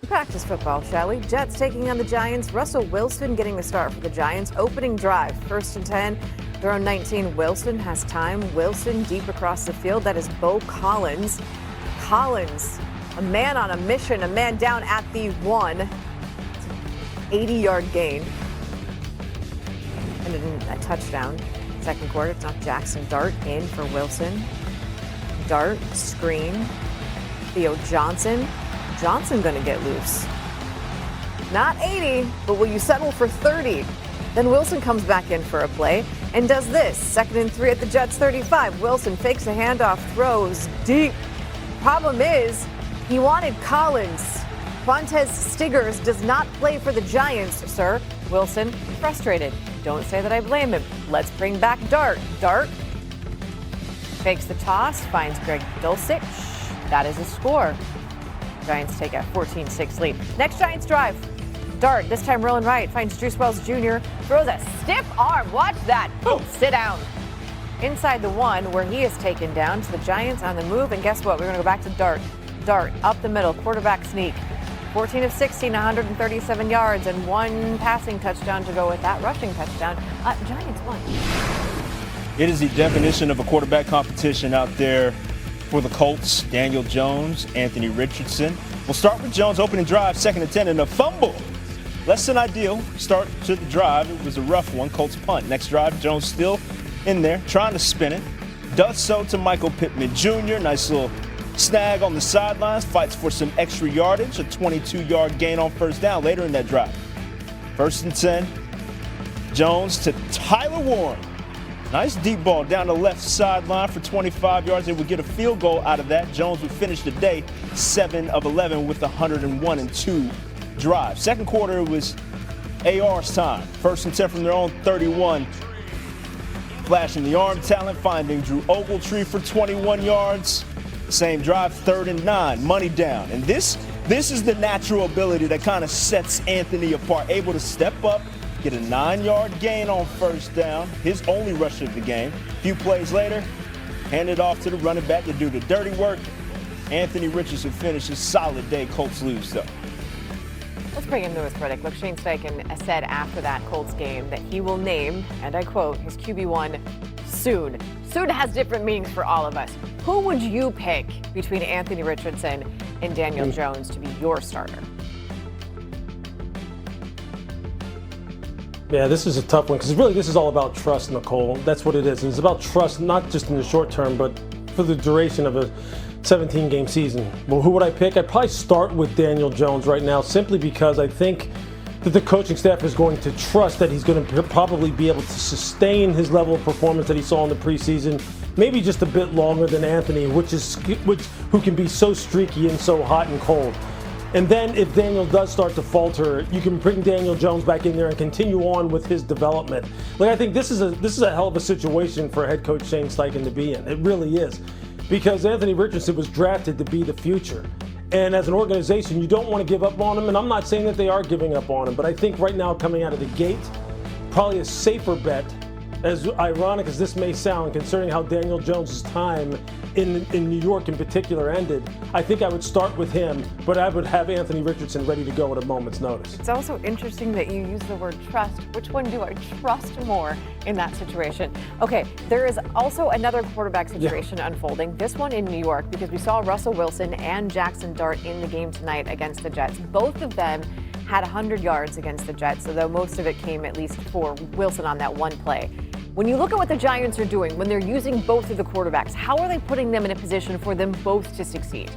practice football, shall we? Jets taking on the Giants. Russell Wilson getting the start for the Giants. Opening drive, 1st and 10. Their own 19. Wilson has time. Wilson deep across the field. That is Bo Collins. Collins, a man on a mission, a man down at the 1. 80-yard gain. And a touchdown. Second quarter, it's not Jaxson Dart in for Wilson. Dart, screen. Theo Johnson. Johnson going to get loose. Not 80, but will you settle for 30? Then Wilson comes back in for a play and does this. 2nd and 3 at the Jets 35. Wilson fakes a handoff, throws deep. Problem is, he wanted Collins. Quantez Stiggers does not play for the Giants, sir. Wilson, frustrated. Don't say that I blame him. Let's bring back Dart. Dart fakes the toss, finds Greg Dulcich. That is a score. Giants take a 14-6 lead. Next Giants drive. Dart, this time rolling right, finds Juice Wells Jr. Throws a stiff arm. Watch that. Boom, sit down. Inside the 1 where he is taken down. So the Giants on the move. And guess what? We're going to go back to Dart. Dart up the middle, quarterback sneak. 14 of 16, 137 yards, and 1 passing touchdown to go with that rushing touchdown. Giants won. It is the definition of a quarterback competition out there for the Colts. Daniel Jones, Anthony Richardson. We'll start with Jones, opening drive, 2nd and 10, and a fumble. Less than ideal start to the drive. It was a rough one. Colts punt. Next drive, Jones still in there, trying to spin it. Does so to Michael Pittman Jr. Nice little snag on the sidelines, fights for some extra yardage, a 22-yard gain on 1st down later in that drive. 1st and 10, Jones to Tyler Warren. Nice deep ball down the left sideline for 25 yards. They would get a field goal out of that. Jones would finish the day 7 of 11 with 101 and 2 drive. Second quarter was AR's time. 1st and 10 from their own 31. Flashing the arm talent, finding Drew Ogletree for 21 yards. Same drive, 3rd and 9, money down. And this is the natural ability that kind of sets Anthony apart. Able to step up, get a 9-yard gain on 1st down, his only rush of the game. A few plays later, hand it off to the running back to do the dirty work. Anthony Richardson finishes solid day. Colts lose, though. Let's bring in Louis Riddick. Look, Shane Steichen said after that Colts game that he will name, and I quote, his QB1 soon. Soon has different meanings for all of us. Who would you pick between Anthony Richardson and Daniel Jones to be your starter? Yeah, this is a tough one because really this is all about trust, Nicole. That's what it is. And it's about trust not just in the short term, but for the duration of a 17-game season. Well, who would I pick? I'd probably start with Daniel Jones right now simply because I think that the coaching staff is going to trust that he's going to probably be able to sustain his level of performance that he saw in the preseason, maybe just a bit longer than Anthony, who can be so streaky and so hot and cold. And then if Daniel does start to falter, you can bring Daniel Jones back in there and continue on with his development. Like, I think this is a hell of a situation for head coach Shane Steichen to be in. It really is. Because Anthony Richardson was drafted to be the future. And as an organization, you don't want to give up on him. And I'm not saying that they are giving up on him, but I think right now coming out of the gate, probably a safer bet, as ironic as this may sound, considering how Daniel Jones' time in New York in particular ended, I think I would start with him, but I would have Anthony Richardson ready to go at a moment's notice. It's also interesting that you use the word trust. Which one do I trust more in that situation? Okay, there is also another quarterback situation unfolding, this one in New York, because we saw Russell Wilson and Jaxson Dart in the game tonight against the Jets. Both of them had 100 yards against the Jets, although most of it came at least for Wilson on that one play. When you look at what the Giants are doing, when they're using both of the quarterbacks, how are they putting them in a position for them both to succeed?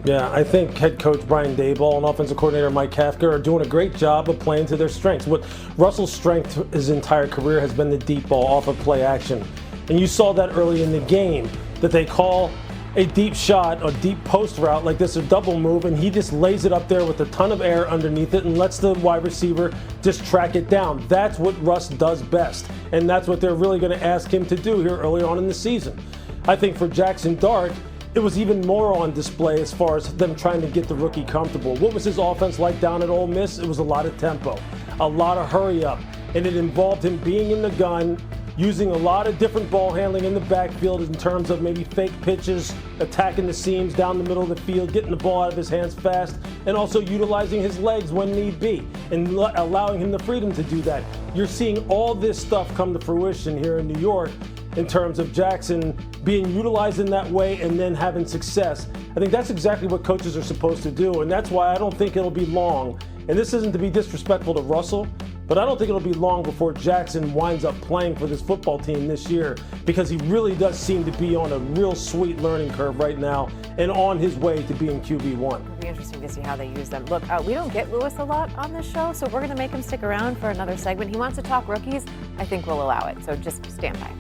Yeah, I think head coach Brian Daboll and offensive coordinator Mike Kafka are doing a great job of playing to their strengths. What Russell's strength his entire career has been the deep ball off of play action. And you saw that early in the game, that they call a deep shot, a deep post route like this, a double move, and he just lays it up there with a ton of air underneath it and lets the wide receiver just track it down. That's what Russ does best, and that's what they're really going to ask him to do here early on in the season. I think for Jaxson Dart, it was even more on display as far as them trying to get the rookie comfortable. What was his offense like down at Ole Miss? It was a lot of tempo, a lot of hurry up, and it involved him being in the gun, using a lot of different ball handling in the backfield in terms of maybe fake pitches, attacking the seams down the middle of the field, getting the ball out of his hands fast, and also utilizing his legs when need be, and allowing him the freedom to do that. You're seeing all this stuff come to fruition here in New York in terms of Jaxson being utilized in that way and then having success. I think that's exactly what coaches are supposed to do, and that's why I don't think it'll be long. And this isn't to be disrespectful to Russell, but I don't think it'll be long before Jaxson winds up playing for this football team this year, because he really does seem to be on a real sweet learning curve right now and on his way to being QB1. It'll be interesting to see how they use them. Look, we don't get Lewis a lot on this show, so we're going to make him stick around for another segment. He wants to talk rookies. I think we'll allow it, so just stand by.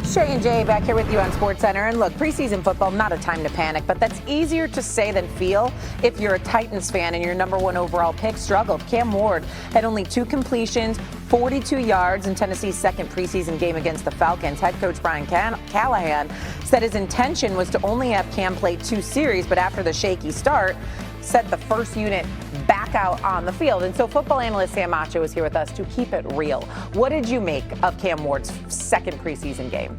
Shay and Jay back here with you on SportsCenter. And look, preseason football, not a time to panic, but that's easier to say than feel if you're a Titans fan and your #1 overall pick struggled. Cam Ward had only 2 completions, 42 yards in Tennessee's second preseason game against the Falcons. Head coach Brian Callahan said his intention was to only have Cam play 2 series, but after the shaky start, set the first unit back out on the field. And so football analyst Sam Macho is here with us to keep it real. What did you make of Cam Ward's second preseason game?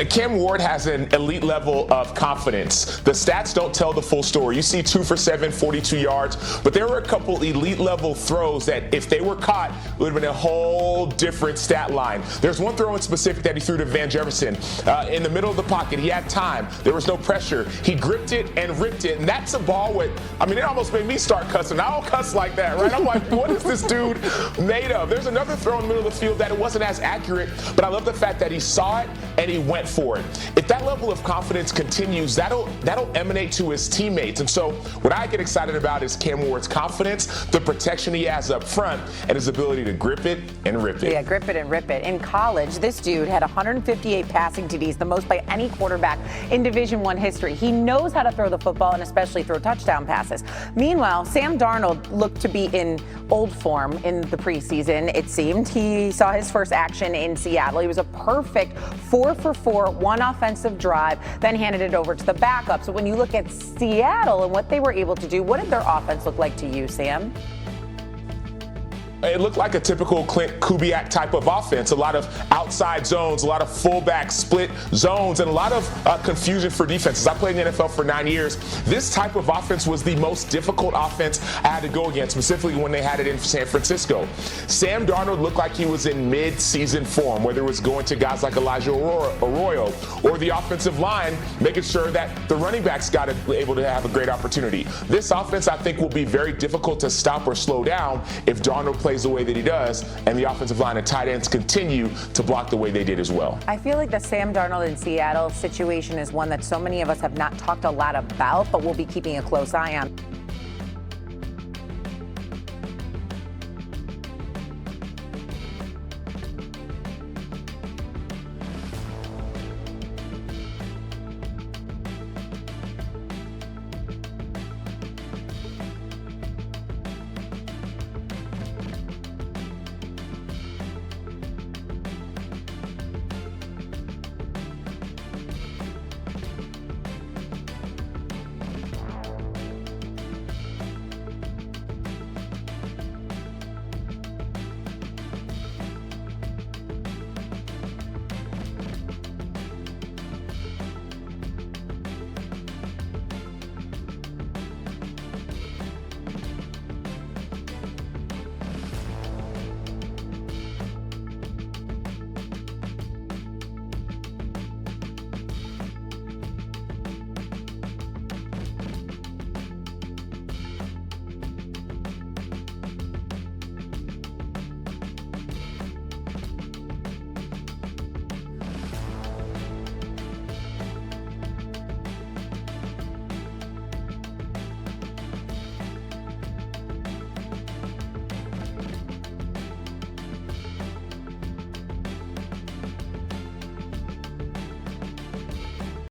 Cam Ward has an elite level of confidence. The stats don't tell the full story. You see 2 for 7, 42 yards, but there were a couple elite level throws that if they were caught, it would have been a whole different stat line. There's one throw in specific that he threw to Van Jefferson in the middle of the pocket. He had time. There was no pressure. He gripped it and ripped it, and that's a ball with, I mean, it almost made me start cussing. I don't cuss like that, right? I'm like, what is this dude made of? There's another throw in the middle of the field that it wasn't as accurate, but I love the fact that he saw it and he went for it. If that level of confidence continues, that'll emanate to his teammates. And so what I get excited about is Cam Ward's confidence, the protection he has up front, and his ability to grip it and rip it. Yeah, grip it and rip it. In college, this dude had 158 passing TDs, the most by any quarterback in Division I history. He knows how to throw the football and especially throw touchdown passes. Meanwhile, Sam Darnold looked to be in old form in the preseason, it seemed. He saw his first action in Seattle. He was a perfect 4 for 4, 1 offensive drive, then handed it over to the backup. So when you look at Seattle and what they were able to do, what did their offense look like to you, Sam? It looked like a typical Clint Kubiak type of offense. A lot of outside zones, a lot of fullback split zones, and a lot of confusion for defenses. I played in the NFL for 9 years. This type of offense was the most difficult offense I had to go against, specifically when they had it in San Francisco. Sam Darnold looked like he was in mid-season form, whether it was going to guys like Elijah Arroyo or the offensive line, making sure that the running backs got able to have a great opportunity. This offense, I think, will be very difficult to stop or slow down if Darnold plays the way that he does, and the offensive line and tight ends continue to block the way they did as well. I feel like the Sam Darnold in Seattle situation is one that so many of us have not talked a lot about, but we'll be keeping a close eye on.